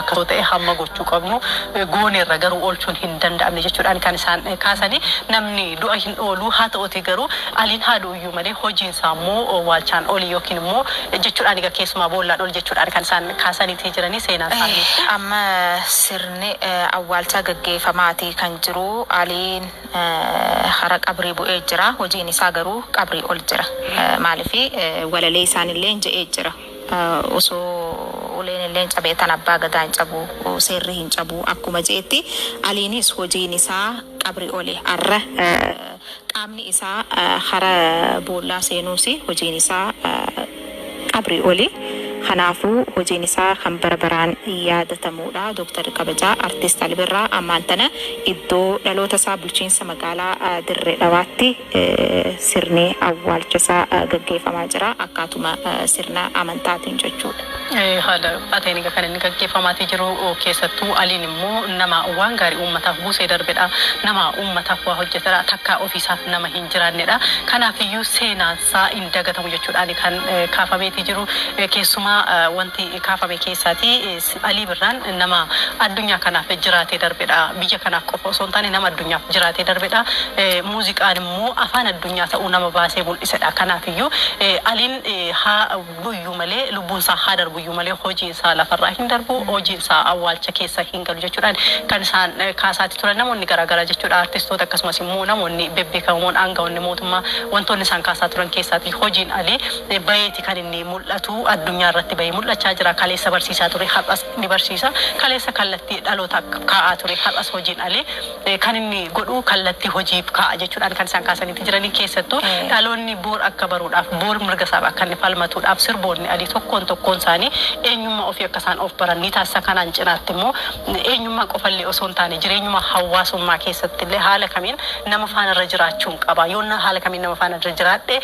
Akkasumas hamma gochuu qabnu goone irra garuu oolchuun hin danda'amne jechuudhaan kan isaan kaasanii namni du'a hin oolu haa ta'uti garuu aliin haadhu iyyuu malee hojiin isaa immoo waalchaan olii yookiin immoo jechuudhaan egaa keessumaa boollaan ol jechuudhaan kan isaan kaasanii jiranii seenaan isaanii. Amma sirni awwaalchaa gaggeeffamaati kan jiru aliin hara qabrii bu'ee jira hojiin isaa garuu qabrii ol jira maaliif walalee isaanillee je'ee jira osoo uleen illeen cabee tan abbaa gadaa hin cabu seerri hin cabu akkuma jeetti aliinis hojiin isaa qabrii ole arra qaamni isaa hara boollaa seenuusi hojiin isaa qabrii oli kanaafuu hojiin isaa kan barbaraan yaadatamuudha. Dr. Kabajaa Artist Ali Birraa ammaan tana iddoo dhaloota isaa bulchiinsa magaalaa Dirree Dhawaatti sirni awwaalcha isaa gaggeeffamaa jira akkaatuma sirna amantaatiin jechuudha. Haala ateen kan inni gaggeeffamaa jiru keessattuu aliin immoo nama waan gaarii uummataaf buusee darbedha. Nama uummataaf waa hojjetedha. Takka ofiisaaf nama hin jiraannedha. Kanaafiyyuu seenaan isaa hin dagatamu jechuudhaan kan kaafameeti jiru keessumaa wanti kaafame keessaati Alii Birraan nama addunyaa kanaaf jiraatee darbedha. Biyya kanaaf qofa osoo hin taane nama addunyaaf jiraatee darbedha. Muuziqaan immoo afaan addunyaa ta'uu nama baasee mul'isedha. Kanaafiyyu Aliin haa buyyuu malee lubbuun isaa haa darbuyyuu malee hojiin isaa lafarraa hin darbu hojiin isaa awwaalcha keessa hin galu jechuudhaan kan isaan kaasaati turan namoonni garaagaraa jechuudha. Artistoota akkasumas immoo namoonni bebbeekamoon aangawoonni mootummaa wantoonni isaan kaasaa turan keessaati hojiin Alii bayeeti kan inni mul'atu addunyaa irratti bahee mul'achaa jira. Kaleessa barsiisaa ture har'as ni barsiisa. Kaleessa kallattii dhaloota kaa'aa ture har'as hojiin Alii kan inni godhu kallattii hojiif kaa'a jechuudhaan kan isaan kaasaniiti jiranii keessattuu dhaloonni boor akka baruudhaaf boor mirga isaa akka inni falmatuudhaaf sirboonni Alii tokkoon isaanii eenyummaa ofii akka isaan of baranii taasisa. Kanaan cinaatti immoo eenyummaa qofallee osoo hin taane jireenyummaa hawaasummaa keessatti illee haala kamiin nama faana irra jiraachuun qaba. Yoo haala kamiin nama faana irra jiraadhe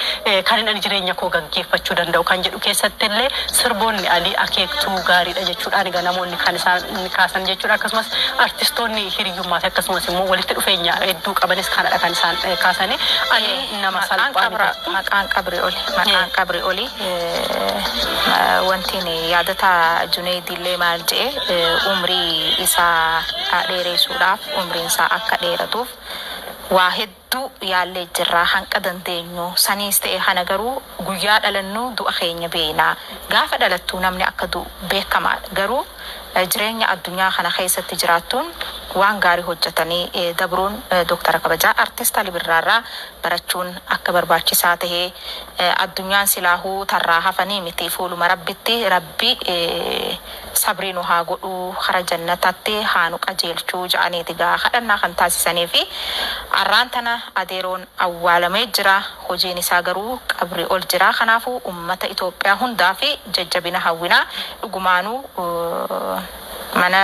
kan inni jireenya koo gaggeeffachuu danda'u kan jedhu keessatti illee sirboonni Alii akeektuu gaariidha jechuudhaan egaa namoonni kan isaan kaasan jechuudha. Akkasumas artistoonni hiriyyummaa akkasumas immoo walitti dhufeenya hedduu qabanis kanadha kan isaan kaasanii Alii nama salphaa maqaan qabrii oli wantiin yaadata Junaydillee maal jedhe umrii isaa dheeressuudhaaf umriin isaa akka dheeratuuf waa hedduu yaallee jirraa hanqa dandeenyu saniis ta'e hana garuu guyyaa dhalannuu du'a keenya beeknaa gaafa dhalattuu namni akka du'u beekamaadha garuu jireenya addunyaa kana keessatti jiraattuun waan gaarii hojjetanii dabruun Dr. Kabajaa Artist Ali Birraarraa barachuun akka barbaachisaa ta'ee addunyaan silaahuu tarraa hafanii miti fuuluma rabbitti rabbi sabrii nu haa godhu hara jannatatti haa nu qajeelchuu ja'aniiti gaa kadhannaa kan taasisanii fi arraan tana adeeroon awwaalamee jira hojiin isaa garuu qabri ol jira. Kanaafuu ummata Itoophiyaa hundaa fi jajjabina hawwinaa dhugumaanuu mana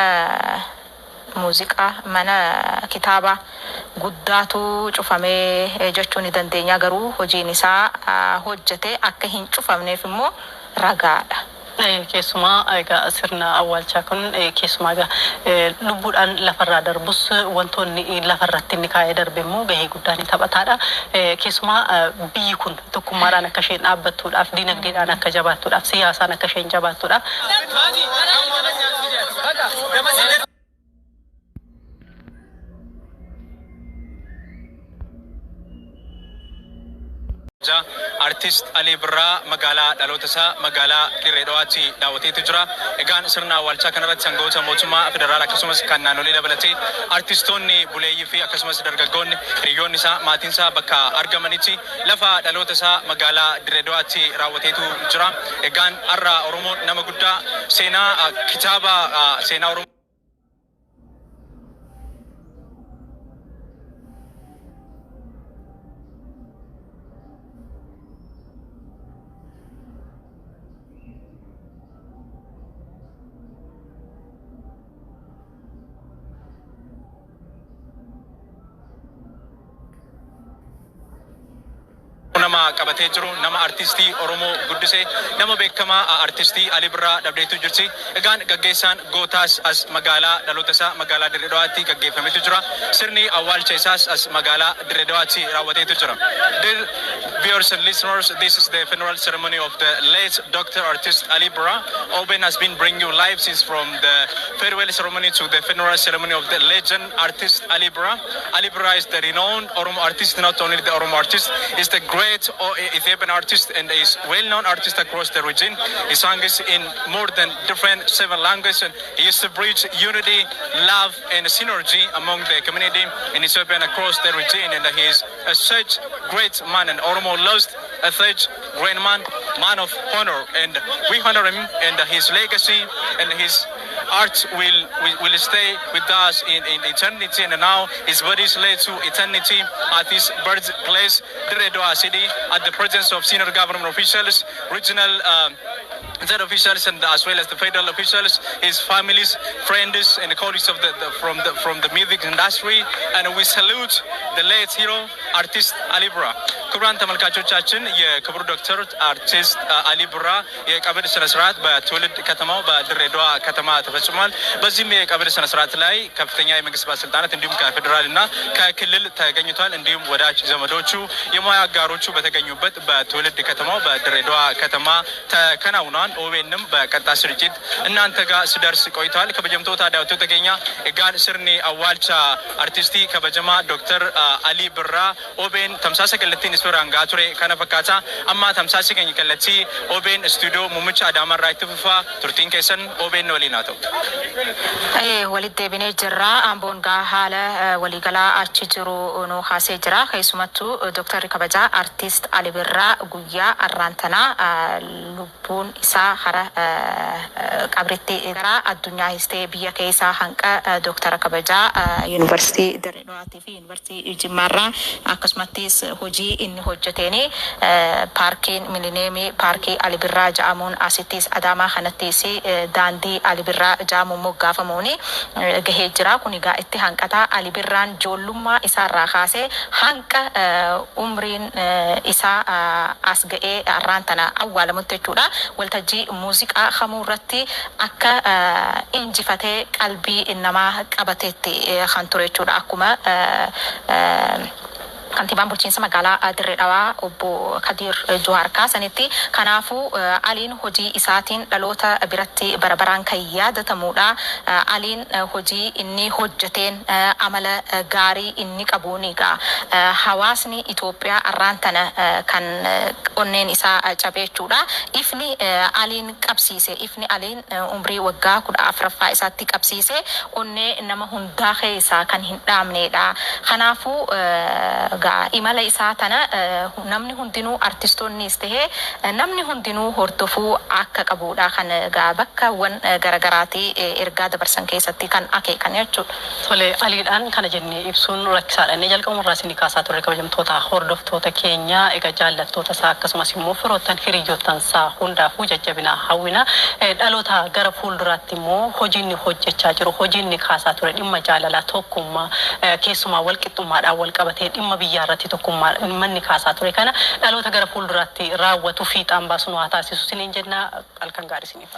muuziqaa mana kitaaba guddaatu cufamee jechuun ni dandeenya garuu hojiin isaa hojjete akka hin cufamneef immoo ragaadha. Keessumaa egaa sirna awwaalchaa kun keessumaa egaa lubbuudhaan lafarraa darbus wantoonni lafarratti inni kaa'ee darbe immoo gahee guddaa ni taphataadha. Keessumaa biyyi kun tokkummaadhaan akka isheen dhaabbattuudhaaf dinagdeedhaan akka jabaattuudhaaf siyaasaan akka isheen jabaattuudhaaf Artist Ali Birraa magaalaa dhaloota isaa magaalaa Dirree Dhawaatti daawwateetu jira. Egaan sirna awwaalchaa kanarratti sangoota mootummaa federaalaa akkasumas kan naannolee dabalatee artistoonni buleeyyii fi akkasumas dargaggoonni hiriyoonni isaa maatiin isaa bakka argamanitti lafa dhaloota isaa magaalaa Dirree Dhawaatti raawwateetu jira. Egaan har'a Oromoon nama guddaa seenaa kitaaba seenaa Oromoo nama nama qabatee jiru nama artistii Oromoo guddisee nama beekamaa artistii Ali Birraa dhabdeetu jirti. Egaan gaggeessaan gootaas as magaalaa dhaloota isaa magaalaa Dirree Dhawaatti gaggeeffametu jira. Sirni awwaalcha isaas as magaalaa Dirree Dhawaatti raawwateetu jira. Dear viewers and listeners, this is the funeral ceremony of the late Dr. Artist Ali Birraa. Oben has been bringing you live since from the farewell ceremony to the funeral ceremony of the legend artist Ali Birraa. Ali Birraa is the renowned Oromo artist, not only the Oromo artist, is the great Ethiopian artist and is well-known artist across the region. He sang in more than different 7 languages, and he used to preach unity, love, and synergy among the community in Ethiopia and across the region. And he is such great man, and Oromo lost a such great man of honor, and we honor him and his legacy and his art will stay with us in eternity. And now his body is laid to eternity at his birthplace, Dirree Dhawa City, at the presence of senior government officials, regional state officials, and as well as the federal officials, his families, friends, and colleagues of from the music industry. And we salute the late hero artist Ali Birraa. ክቡራን ተመልካቾቻችን የክቡር ዶክተር አርቲስት አሊ ብራ የቀብር ስነ ስርዓት በትውልድ ከተማው በድሬ ዳዋ ከተማ ተፈጽሟል። በዚህም የቀብር ስነ ስርዓት ላይ ከፍተኛ የመንግስት ባለስልጣናት እንዲሁም ከፌደራልና ከክልል ተገኝቷል። እንዲሁም ወዳጅ ዘመዶቹ የሙያ አጋሮቹ በተገኙበት በትውልድ ከተማው በድሬ ዳዋ ከተማ ተከናውኗል። ኦቤንም በቀጥታ ስርጭት እናንተ ጋር ሲደርስ ቆይቷል። ከበጀምቶ ታዳውቶ ተገኛ ጋር ስርኒ አዋልቻ አርቲስቲ ከበጀማ ዶክተር አሊ ብራ ኦቤን ተምሳሰገለቲን ሱራን ጋቱሬ ከነፈካታ አማ ተምሳሰገኝ ከለቲ ኦቤን ስቱዲዮ ሙምቻ አዳማ ራይት ፍፋ ቱርቲን ከሰን ኦቤን ወሊናቶ ወሊድ ደብኔ ጅራ አምቦን ጋ ሀለ ወሊገላ አቺ ጅሩ ኖ ሀሴ ጅራ ከይሱመቱ ዶክተር ከበጃ አርቲስት አሊ ብራ ጉያ አራንተና ሉቡን ኢሳ ሀረ ቀብሪቲ ገራ አዱኛ ሂስቴ ቢያ ከይሳ ሀንቀ ዶክተር ከበጃ ዩኒቨርሲቲ ድሬ ዳዋቲ ፊ ዩኒቨርሲቲ ጅማራ አከስማቲስ ሆጂ ኢኒ ሆጀቴኒ ፓርኪን ሚሊኒየሚ ፓርኪ አሊ ብራ ጃሙን አሲቲስ አዳማ ኸነቲሲ ዳንዲ አሊ ብራ ጃሙ ሞጋፈሞኒ ገሄ ጅራ ኩኒጋ እቲ ሀንቀታ አሊ ብራን ጆሉማ ኢሳ ራኻሴ ሀንቀ ኡምሪን ኢሳ አስገኤ አራንተና አዋለሙተቹዳ ወልተጂ ሙዚቃ ኸሙረቲ አከ ኢንጂፈቴ ቀልቢ ኢነማ ቀበቴቲ ኸንቱሬቹዳ አኩመ kantiibaan bulchiinsa magaalaa Dirree Dhawaa obbo Kadir Juhaar kaasanitti kanaafu aliin hojii isaatiin dhaloota biratti barabaraan kan yaadatamuudha. Aliin hojii inni hojjeteen amala gaarii inni qabuuniga hawaasni Itoophiyaa arraantana kan onneen isaa cabeechuudha. Ifni aliin qabsiise, ifni aliin umrii waggaa 14 isaatti qabsiise onnee nama hundaa keessaa kan hin dhaamneedha. Kanaafu imala isaa tana namni hundinuu artistoonnis ta'e namni hundinuu hordofuu akka qabuudha. Kan bakka wan garagaraati ergaa dabarsan keessatti kan akeekan jechuudha. Tole aliidhaan kana jennee ibsuun rakkisaadha. Inni jalqabumarraa isin kaasaa turre kabajamtoota hordoftoota keenya egaa jaallattoota isaa akkasumas immoo firoottan hiriyoottan isaa hundaafuu jajjabina hawwina. Dhaloota gara fuulduraatti immoo hojiin hojjechaa jiru hojiin kaasaa ture dhimma jaalalaa tokkummaa keessumaa walqixxummaadhaan wal qabatee dhimma biyyaa irratti tokkummaa manni kaasaa ture kana dhaloota gara fuulduraatti raawwatu fiixaan baasuun waa taasisu siniin jenna halkan gaarii isiniif.